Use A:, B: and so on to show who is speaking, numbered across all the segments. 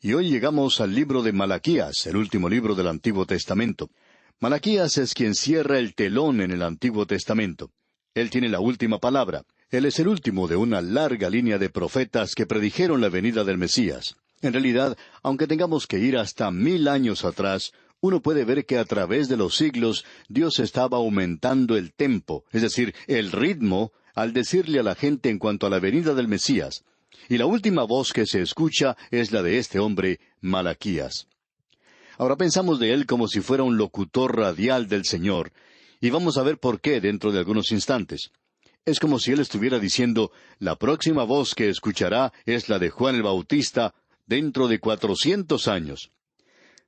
A: Y hoy llegamos al libro de Malaquías, el último libro del Antiguo Testamento. Malaquías es quien cierra el telón en el Antiguo Testamento. Él tiene la última palabra. Él es el último de una larga línea de profetas que predijeron la venida del Mesías. En realidad, aunque tengamos que ir hasta 1000 años atrás, uno puede ver que a través de los siglos Dios estaba aumentando el tempo, es decir, el ritmo, al decirle a la gente en cuanto a la venida del Mesías. Y la última voz que se escucha es la de este hombre, Malaquías. Ahora pensamos de él como si fuera un locutor radial del Señor, y vamos a ver por qué dentro de algunos instantes. Es como si él estuviera diciendo, la próxima voz que escuchará es la de Juan el Bautista dentro de 400 años.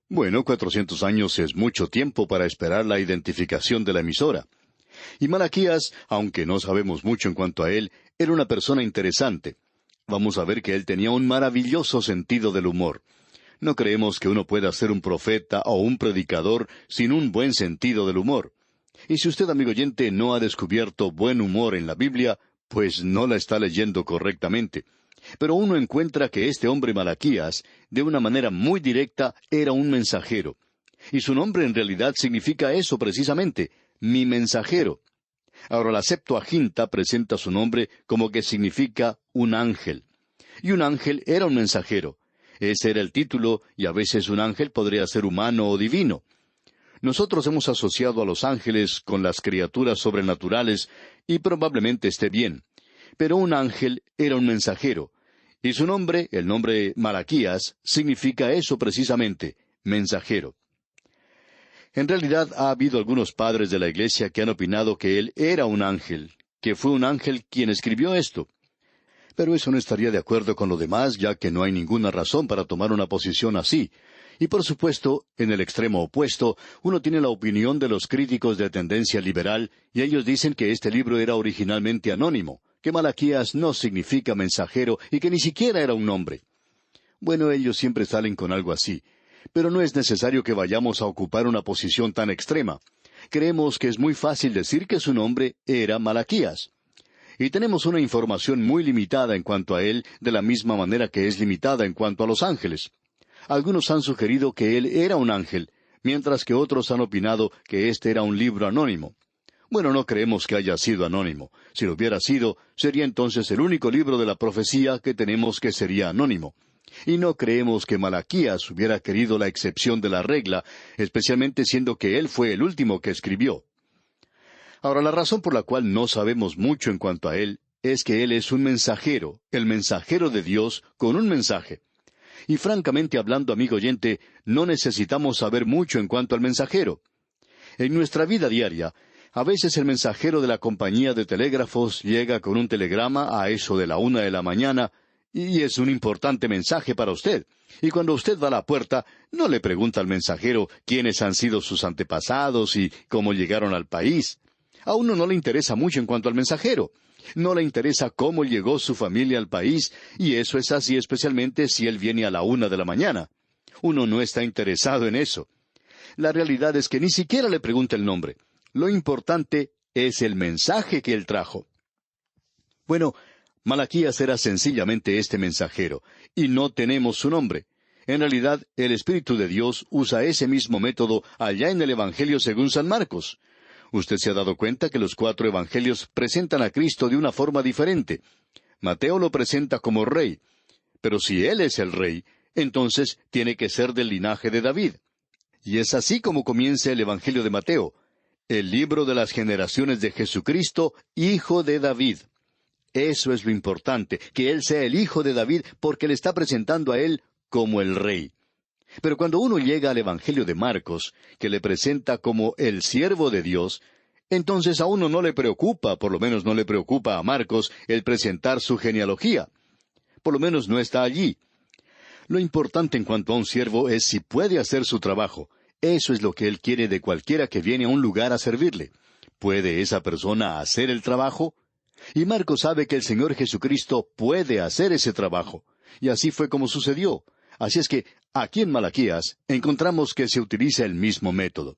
A: Bueno, 400 años es mucho tiempo para esperar la identificación de la emisora. Y Malaquías, aunque no sabemos mucho en cuanto a él, era una persona interesante. Vamos a ver que él tenía un maravilloso sentido del humor. No creemos que uno pueda ser un profeta o un predicador sin un buen sentido del humor. Y si usted, amigo oyente, no ha descubierto buen humor en la Biblia, pues no la está leyendo correctamente. Pero uno encuentra que este hombre Malaquías, de una manera muy directa, era un mensajero. Y su nombre en realidad significa eso precisamente, mi mensajero. Ahora la Septuaginta presenta su nombre como que significa un ángel. Y un ángel era un mensajero. Ese era el título, y a veces un ángel podría ser humano o divino. Nosotros hemos asociado a los ángeles con las criaturas sobrenaturales, y probablemente esté bien. Pero un ángel era un mensajero. Y su nombre, el nombre Malaquías, significa eso precisamente, mensajero. En realidad ha habido algunos padres de la Iglesia que han opinado que él era un ángel, que fue un ángel quien escribió esto. Pero eso no estaría de acuerdo con lo demás, ya que no hay ninguna razón para tomar una posición así. Y por supuesto, en el extremo opuesto, uno tiene la opinión de los críticos de tendencia liberal, y ellos dicen que este libro era originalmente anónimo, que Malaquías no significa mensajero y que ni siquiera era un nombre. Bueno, ellos siempre salen con algo así. Pero no es necesario que vayamos a ocupar una posición tan extrema. Creemos que es muy fácil decir que su nombre era Malaquías. Y tenemos una información muy limitada en cuanto a él, de la misma manera que es limitada en cuanto a los ángeles. Algunos han sugerido que él era un ángel, mientras que otros han opinado que este era un libro anónimo. Bueno, no creemos que haya sido anónimo. Si lo hubiera sido, sería entonces el único libro de la profecía que tenemos que sería anónimo. Y no creemos que Malaquías hubiera querido la excepción de la regla, especialmente siendo que él fue el último que escribió. Ahora, la razón por la cual no sabemos mucho en cuanto a él es que él es un mensajero, el mensajero de Dios con un mensaje. Y francamente hablando, amigo oyente, no necesitamos saber mucho en cuanto al mensajero. En nuestra vida diaria, a veces el mensajero de la compañía de telégrafos llega con un telegrama a eso de la 1 de la mañana, y es un importante mensaje para usted. Y cuando usted va a la puerta, no le pregunta al mensajero quiénes han sido sus antepasados y cómo llegaron al país. A uno no le interesa mucho en cuanto al mensajero. No le interesa cómo llegó su familia al país, y eso es así especialmente si él viene a la 1 de la mañana. Uno no está interesado en eso. La realidad es que ni siquiera le pregunta el nombre. Lo importante es el mensaje que él trajo. Bueno, Malaquías era sencillamente este mensajero, y no tenemos su nombre. En realidad, el Espíritu de Dios usa ese mismo método allá en el Evangelio según San Marcos. Usted se ha dado cuenta que los 4 evangelios presentan a Cristo de una forma diferente. Mateo lo presenta como rey. Pero si Él es el rey, entonces tiene que ser del linaje de David. Y es así como comienza el Evangelio de Mateo, el libro de las generaciones de Jesucristo, hijo de David. Eso es lo importante, que Él sea el hijo de David, porque le está presentando a Él como el rey. Pero cuando uno llega al Evangelio de Marcos, que le presenta como el siervo de Dios, entonces a uno no le preocupa, por lo menos no le preocupa a Marcos, el presentar su genealogía. Por lo menos no está allí. Lo importante en cuanto a un siervo es si puede hacer su trabajo. Eso es lo que él quiere de cualquiera que viene a un lugar a servirle. ¿Puede esa persona hacer el trabajo? Y Marcos sabe que el Señor Jesucristo puede hacer ese trabajo. Y así fue como sucedió. Así es que, aquí en Malaquías, encontramos que se utiliza el mismo método.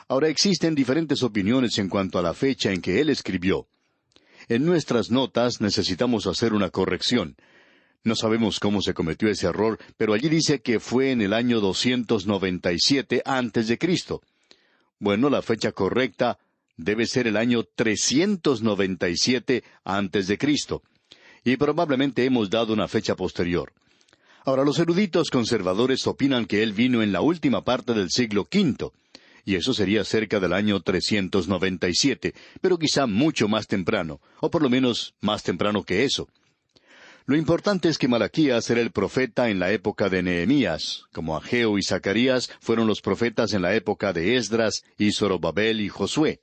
A: Ahora existen diferentes opiniones en cuanto a la fecha en que él escribió. En nuestras notas necesitamos hacer una corrección. No sabemos cómo se cometió ese error, pero allí dice que fue en el año 297 antes de Cristo. Bueno, la fecha correcta debe ser el año 397 antes de Cristo. Y probablemente hemos dado una fecha posterior. Ahora, los eruditos conservadores opinan que él vino en la última parte del siglo V, y eso sería cerca del año 397, pero quizá mucho más temprano, o por lo menos más temprano que eso. Lo importante es que Malaquías era el profeta en la época de Nehemías, como Ageo y Zacarías fueron los profetas en la época de Esdras y Zorobabel y Josué.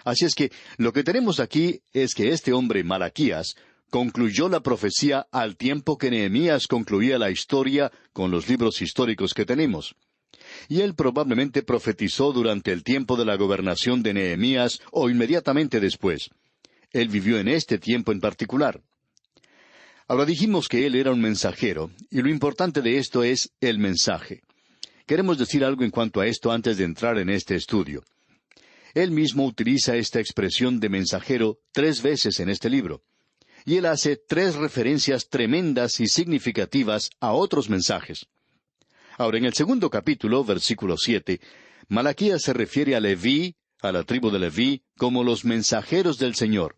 A: Así es que lo que tenemos aquí es que este hombre Malaquías concluyó la profecía al tiempo que Nehemías concluía la historia con los libros históricos que tenemos. Y él probablemente profetizó durante el tiempo de la gobernación de Nehemías o inmediatamente después. Él vivió en este tiempo en particular. Ahora dijimos que él era un mensajero, y lo importante de esto es el mensaje. Queremos decir algo en cuanto a esto antes de entrar en este estudio. Él mismo utiliza esta expresión de mensajero 3 veces en este libro. Y él hace 3 referencias tremendas y significativas a otros mensajes. Ahora, en el 2º capítulo, versículo 7, Malaquías se refiere a Leví, a la tribu de Leví, como los mensajeros del Señor.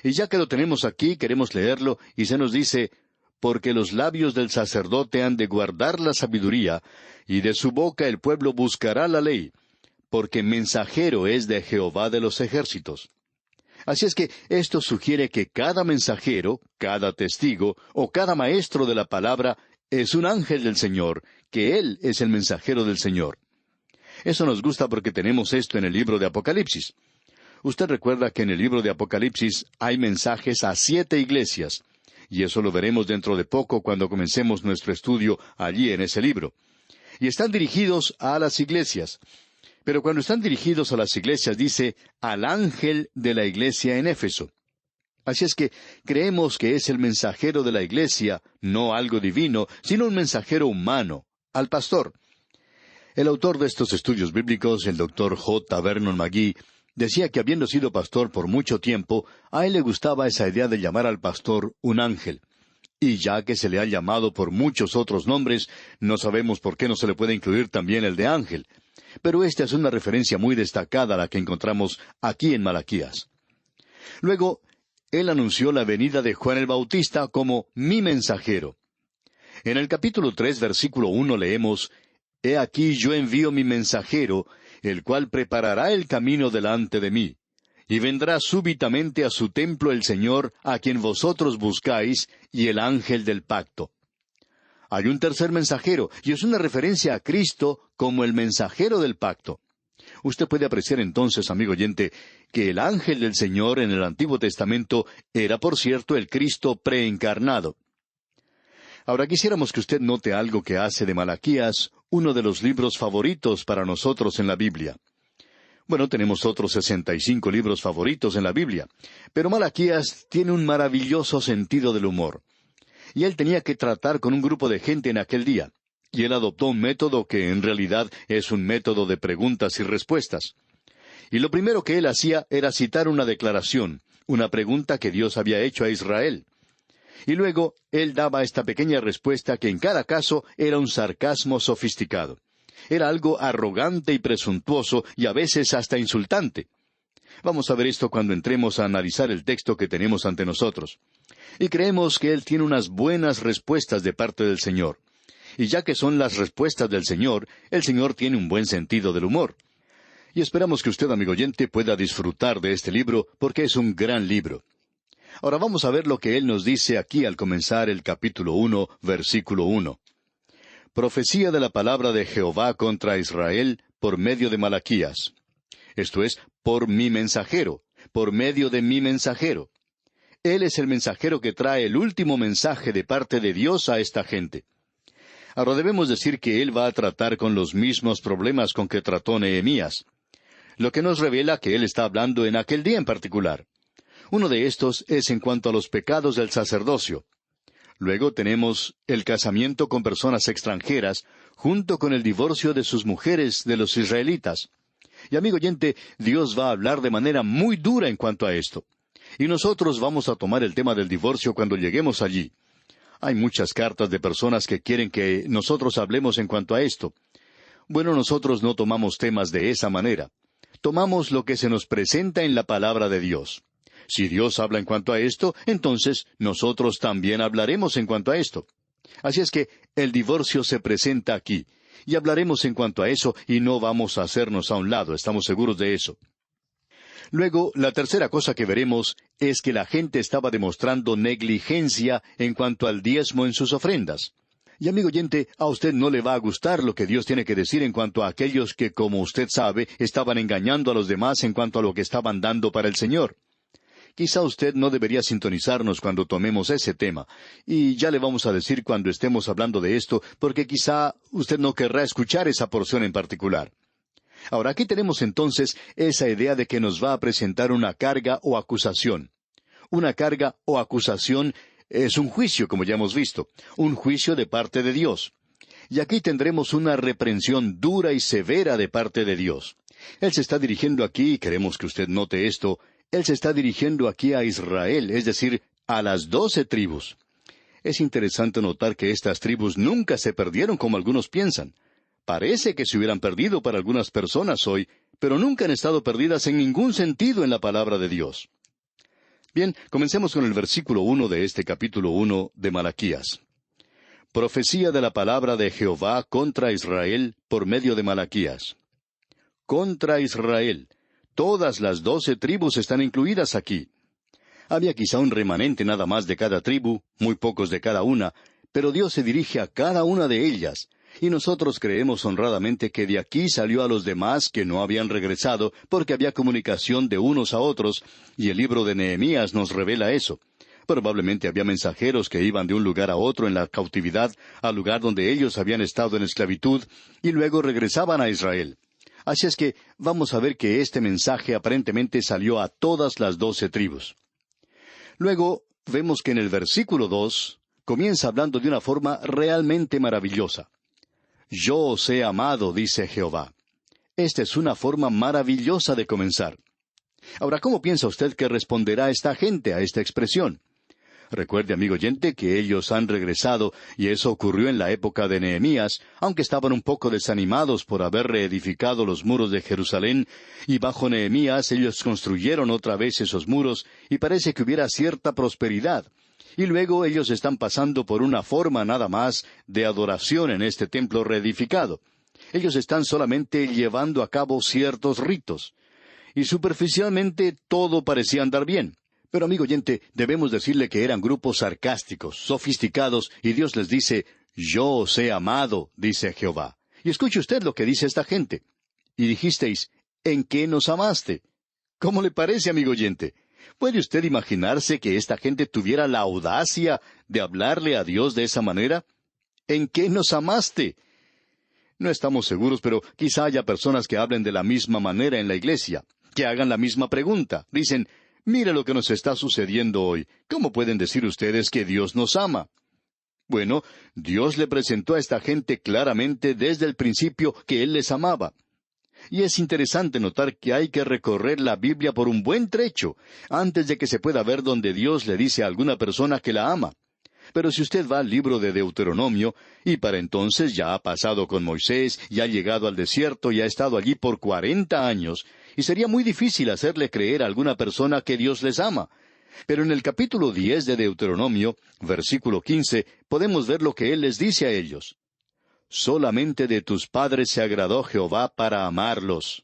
A: Y ya que lo tenemos aquí, queremos leerlo, y se nos dice, porque los labios del sacerdote han de guardar la sabiduría, y de su boca el pueblo buscará la ley, porque mensajero es de Jehová de los ejércitos. Así es que esto sugiere que cada mensajero, cada testigo, o cada maestro de la palabra, es un ángel del Señor, que Él es el mensajero del Señor. Eso nos gusta porque tenemos esto en el libro de Apocalipsis. Usted recuerda que en el libro de Apocalipsis hay mensajes a 7 iglesias, y eso lo veremos dentro de poco cuando comencemos nuestro estudio allí en ese libro. Y están dirigidos a las iglesias. Pero cuando están dirigidos a las iglesias dice, al ángel de la iglesia en Éfeso. Así es que creemos que es el mensajero de la iglesia, no algo divino, sino un mensajero humano, al pastor. El autor de estos estudios bíblicos, el Dr. J. Vernon McGee, decía que habiendo sido pastor por mucho tiempo, a él le gustaba esa idea de llamar al pastor un ángel. Y ya que se le ha llamado por muchos otros nombres, no sabemos por qué no se le puede incluir también el de ángel. Pero esta es una referencia muy destacada a la que encontramos aquí en Malaquías. Luego, él anunció la venida de Juan el Bautista como mi mensajero. En el capítulo 3, versículo 1 leemos, He aquí yo envío mi mensajero, el cual preparará el camino delante de mí. Y vendrá súbitamente a su templo el Señor, a quien vosotros buscáis, y el ángel del pacto. Hay un tercer mensajero, y es una referencia a Cristo como el mensajero del pacto. Usted puede apreciar entonces, amigo oyente, que el ángel del Señor en el Antiguo Testamento era, por cierto, el Cristo preencarnado. Ahora quisiéramos que usted note algo que hace de Malaquías uno de los libros favoritos para nosotros en la Biblia. Bueno, tenemos otros 65 libros favoritos en la Biblia, pero Malaquías tiene un maravilloso sentido del humor. Y él tenía que tratar con un grupo de gente en aquel día, y él adoptó un método que en realidad es un método de preguntas y respuestas. Y lo primero que él hacía era citar una declaración, una pregunta que Dios había hecho a Israel. Y luego él daba esta pequeña respuesta que en cada caso era un sarcasmo sofisticado. Era algo arrogante y presuntuoso y a veces hasta insultante. Vamos a ver esto cuando entremos a analizar el texto que tenemos ante nosotros. Y creemos que él tiene unas buenas respuestas de parte del Señor. Y ya que son las respuestas del Señor, el Señor tiene un buen sentido del humor. Y esperamos que usted, amigo oyente, pueda disfrutar de este libro porque es un gran libro. Ahora vamos a ver lo que él nos dice aquí al comenzar el capítulo 1, versículo 1. Profecía de la palabra de Jehová contra Israel por medio de Malaquías. Esto es, por mi mensajero, por medio de mi mensajero. Él es el mensajero que trae el último mensaje de parte de Dios a esta gente. Ahora debemos decir que él va a tratar con los mismos problemas con que trató Nehemías, lo que nos revela que él está hablando en aquel día en particular. Uno de estos es en cuanto a los pecados del sacerdocio. Luego tenemos el casamiento con personas extranjeras, junto con el divorcio de sus mujeres de los israelitas. Y amigo oyente, Dios va a hablar de manera muy dura en cuanto a esto. Y nosotros vamos a tomar el tema del divorcio cuando lleguemos allí. Hay muchas cartas de personas que quieren que nosotros hablemos en cuanto a esto. Bueno, nosotros no tomamos temas de esa manera. Tomamos lo que se nos presenta en la palabra de Dios. Si Dios habla en cuanto a esto, entonces nosotros también hablaremos en cuanto a esto. Así es que el divorcio se presenta aquí, y hablaremos en cuanto a eso, y no vamos a hacernos a un lado, estamos seguros de eso. Luego, la tercera cosa que veremos es que la gente estaba demostrando negligencia en cuanto al diezmo en sus ofrendas. Y amigo oyente, a usted no le va a gustar lo que Dios tiene que decir en cuanto a aquellos que, como usted sabe, estaban engañando a los demás en cuanto a lo que estaban dando para el Señor. Quizá usted no debería sintonizarnos cuando tomemos ese tema, y ya le vamos a decir cuando estemos hablando de esto, porque quizá usted no querrá escuchar esa porción en particular. Ahora, aquí tenemos entonces esa idea de que nos va a presentar una carga o acusación. Una carga o acusación es un juicio, como ya hemos visto, un juicio de parte de Dios. Y aquí tendremos una reprensión dura y severa de parte de Dios. Él se está dirigiendo aquí, y queremos que usted note esto, Él se está dirigiendo aquí a Israel, es decir, a las 12 tribus. Es interesante notar que estas tribus nunca se perdieron como algunos piensan. Parece que se hubieran perdido para algunas personas hoy, pero nunca han estado perdidas en ningún sentido en la palabra de Dios. Bien, comencemos con el versículo 1 de este capítulo 1 de Malaquías. Profecía de la palabra de Jehová contra Israel por medio de Malaquías. Contra Israel. Todas las 12 tribus están incluidas aquí. Había quizá un remanente nada más de cada tribu, muy pocos de cada una, pero Dios se dirige a cada una de ellas, y nosotros creemos honradamente que de aquí salió a los demás que no habían regresado, porque había comunicación de unos a otros, y el libro de Nehemías nos revela eso. Probablemente había mensajeros que iban de un lugar a otro en la cautividad, al lugar donde ellos habían estado en esclavitud, y luego regresaban a Israel. Así es que vamos a ver que este mensaje aparentemente salió a todas las 12 tribus. Luego vemos que en el versículo 2 comienza hablando de una forma realmente maravillosa. Yo os he amado, dice Jehová. Esta es una forma maravillosa de comenzar. Ahora, ¿cómo piensa usted que responderá esta gente a esta expresión? Recuerde, amigo oyente, que ellos han regresado, y eso ocurrió en la época de Nehemías, aunque estaban un poco desanimados por haber reedificado los muros de Jerusalén, y bajo Nehemías ellos construyeron otra vez esos muros, y parece que hubiera cierta prosperidad. Y luego ellos están pasando por una forma nada más de adoración en este templo reedificado. Ellos están solamente llevando a cabo ciertos ritos. Y superficialmente todo parecía andar bien. Pero, amigo oyente, debemos decirle que eran grupos sarcásticos, sofisticados, y Dios les dice, yo os he amado, dice Jehová. Y escuche usted lo que dice esta gente. Y dijisteis, ¿en qué nos amaste? ¿Cómo le parece, amigo oyente? ¿Puede usted imaginarse que esta gente tuviera la audacia de hablarle a Dios de esa manera? ¿En qué nos amaste? No estamos seguros, pero quizá haya personas que hablen de la misma manera en la iglesia, que hagan la misma pregunta. Dicen, mire lo que nos está sucediendo hoy. ¿Cómo pueden decir ustedes que Dios nos ama? Bueno, Dios le presentó a esta gente claramente desde el principio que Él les amaba. Y es interesante notar que hay que recorrer la Biblia por un buen trecho, antes de que se pueda ver donde Dios le dice a alguna persona que la ama. Pero si usted va al libro de Deuteronomio, y para entonces ya ha pasado con Moisés, y ha llegado al desierto, y ha estado allí por 40 años, y sería muy difícil hacerle creer a alguna persona que Dios les ama. Pero en el capítulo 10 de Deuteronomio, versículo 15, podemos ver lo que Él les dice a ellos. Solamente de tus padres se agradó Jehová para amarlos.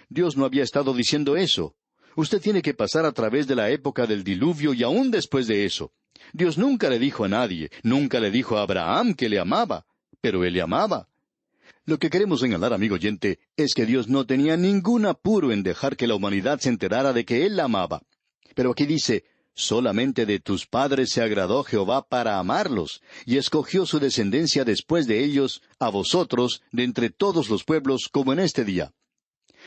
A: Dios no había estado diciendo eso. Usted tiene que pasar a través de la época del diluvio y aún después de eso. Dios nunca le dijo a nadie, nunca le dijo a Abraham que le amaba, pero Él le amaba. Lo que queremos señalar, amigo oyente, es que Dios no tenía ningún apuro en dejar que la humanidad se enterara de que Él la amaba. Pero aquí dice, solamente de tus padres se agradó Jehová para amarlos, y escogió su descendencia después de ellos, a vosotros, de entre todos los pueblos, como en este día.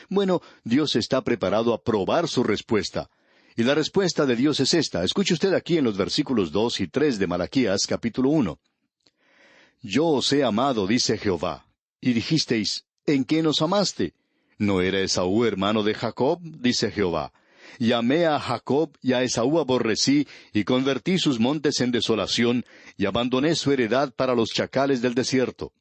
A: Bueno, Dios está preparado a probar su respuesta. Y la respuesta de Dios es esta. Escuche usted aquí en los versículos 2 y 3 de Malaquías, capítulo 1. Yo os he amado, dice Jehová. Y dijisteis, ¿en qué nos amaste? ¿No era Esaú hermano de Jacob? Dice Jehová. Y amé a Jacob y a Esaú aborrecí, y convertí sus montes en desolación, y abandoné su heredad para los chacales del desierto.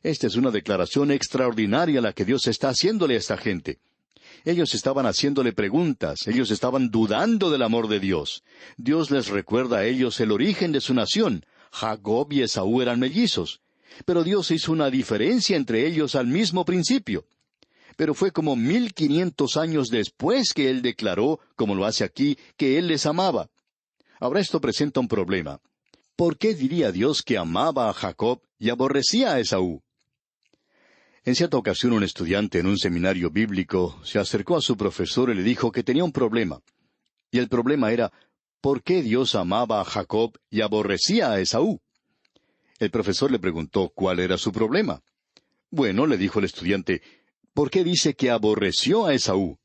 A: Esta es una declaración extraordinaria la que Dios está haciéndole a esta gente. Ellos estaban haciéndole preguntas, ellos estaban dudando del amor de Dios. Dios les recuerda a ellos el origen de su nación. Jacob y Esaú eran mellizos. Pero Dios hizo una diferencia entre ellos al mismo principio. Pero fue como 1500 años después que Él declaró, como lo hace aquí, que Él les amaba. Ahora esto presenta un problema. ¿Por qué diría Dios que amaba a Jacob y aborrecía a Esaú? En cierta ocasión un estudiante en un seminario bíblico se acercó a su profesor y le dijo que tenía un problema. Y el problema era, ¿por qué Dios amaba a Jacob y aborrecía a Esaú? El profesor le preguntó cuál era su problema. Bueno, le dijo el estudiante, ¿por qué dice que aborreció a Esaú?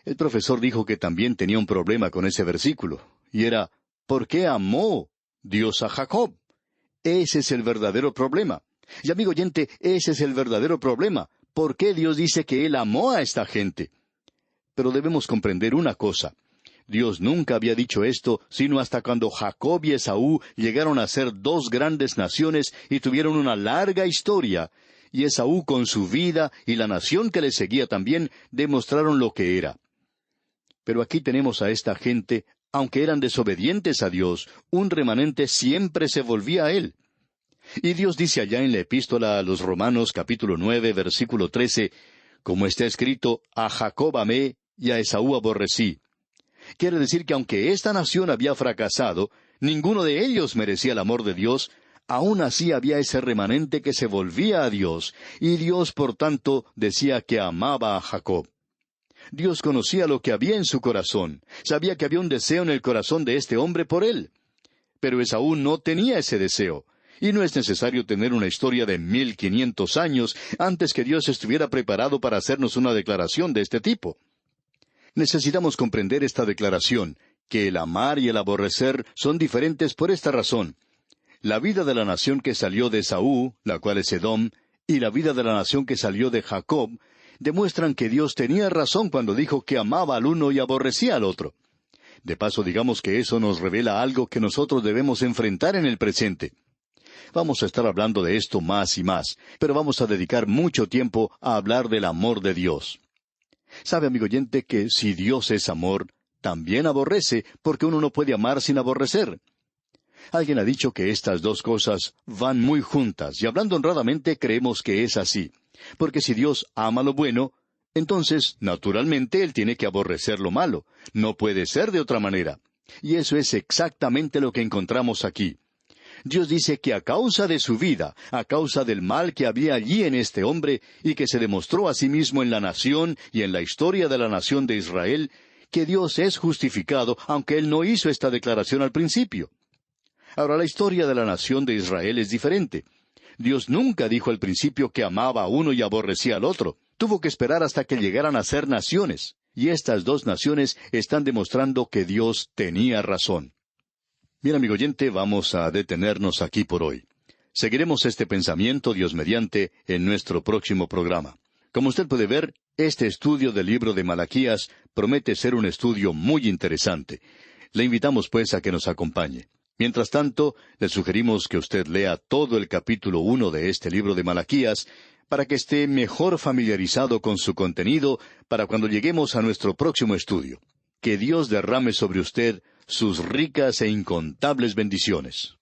A: El profesor dijo que también tenía un problema con ese versículo, y era, ¿por qué amó Dios a Jacob? Ese es el verdadero problema. Y amigo oyente, ese es el verdadero problema. ¿Por qué Dios dice que Él amó a esta gente? Pero debemos comprender una cosa. Dios nunca había dicho esto, sino hasta cuando Jacob y Esaú llegaron a ser dos grandes naciones y tuvieron una larga historia, y Esaú con su vida y la nación que le seguía también demostraron lo que era. Pero aquí tenemos a esta gente, aunque eran desobedientes a Dios, un remanente siempre se volvía a Él. Y Dios dice allá en la epístola a los Romanos capítulo 9, versículo 13, como está escrito, a Jacob amé y a Esaú aborrecí. Quiere decir que aunque esta nación había fracasado, ninguno de ellos merecía el amor de Dios, aún así había ese remanente que se volvía a Dios, y Dios por tanto decía que amaba a Jacob. Dios conocía lo que había en su corazón, sabía que había un deseo en el corazón de este hombre por él. Pero Esaú no tenía ese deseo. Y no es necesario tener una historia de 1500 años antes que Dios estuviera preparado para hacernos una declaración de este tipo. Necesitamos comprender esta declaración, que el amar y el aborrecer son diferentes por esta razón. La vida de la nación que salió de Esaú, la cual es Edom, y la vida de la nación que salió de Jacob, demuestran que Dios tenía razón cuando dijo que amaba al uno y aborrecía al otro. De paso, digamos que eso nos revela algo que nosotros debemos enfrentar en el presente. Vamos a estar hablando de esto más y más, pero vamos a dedicar mucho tiempo a hablar del amor de Dios. ¿Sabe, amigo oyente, que si Dios es amor, también aborrece, porque uno no puede amar sin aborrecer? Alguien ha dicho que estas dos cosas van muy juntas, y hablando honradamente creemos que es así. Porque si Dios ama lo bueno, entonces, naturalmente, Él tiene que aborrecer lo malo. No puede ser de otra manera. Y eso es exactamente lo que encontramos aquí. Dios dice que a causa de su vida, a causa del mal que había allí en este hombre, y que se demostró a sí mismo en la nación y en la historia de la nación de Israel, que Dios es justificado, aunque Él no hizo esta declaración al principio. Ahora, la historia de la nación de Israel es diferente. Dios nunca dijo al principio que amaba a uno y aborrecía al otro. Tuvo que esperar hasta que llegaran a ser naciones. Y estas dos naciones están demostrando que Dios tenía razón. Bien, amigo oyente, vamos a detenernos aquí por hoy. Seguiremos este pensamiento, Dios mediante, en nuestro próximo programa. Como usted puede ver, este estudio del libro de Malaquías promete ser un estudio muy interesante. Le invitamos, pues, a que nos acompañe. Mientras tanto, le sugerimos que usted lea todo el capítulo 1 de este libro de Malaquías, para que esté mejor familiarizado con su contenido para cuando lleguemos a nuestro próximo estudio. Que Dios derrame sobre usted sus ricas e incontables bendiciones.